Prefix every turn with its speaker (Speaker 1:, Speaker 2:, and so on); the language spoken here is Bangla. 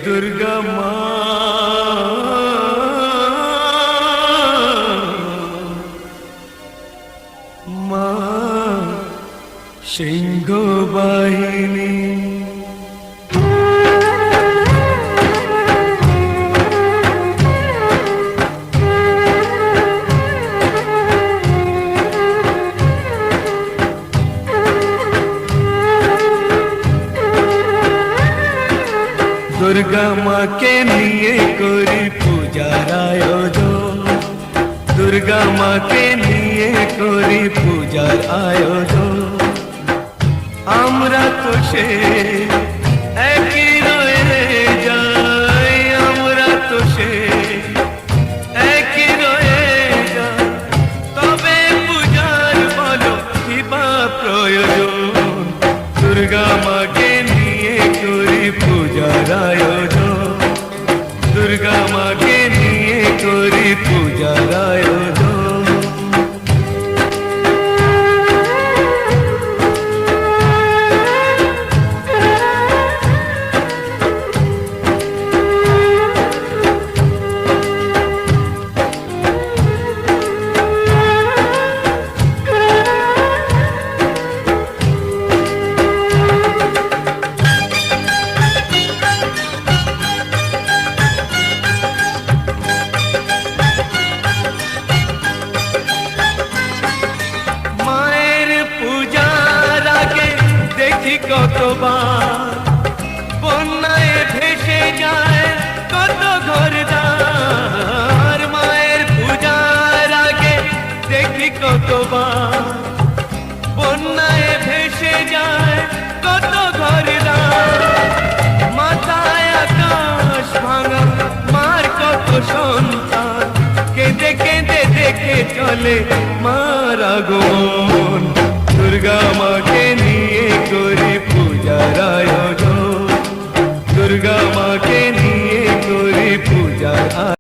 Speaker 1: दुर्गा माँ सिंह बाहिनी दुर्गा माँ के लिए कोरी पूजार आयोजन दुर्गा माँ के लिए कोरी पूजार आयोजन আমরা তো সে একই রয়ে যাই আমরা তো সে একই রয়ে যাই তবে পূজার বলো কি বা প্রয়োজন দুর্গা মাকে নিয়ে করি পূজার আয়োজন দুর্গা মাকে নিয়ে করি পূজার আয়োজন কতবার বন্যায় ভেসে যায় কত ঘরদার মায়ের পূজার আগে দেখি কতবার বন্যায় ভেসে যায় কত ঘরদার মাথায় আকাশ ভাঙা মার কত সন্তান কেঁদে কেঁদে দেখে চলে মার আগমন দুর্গা মাকে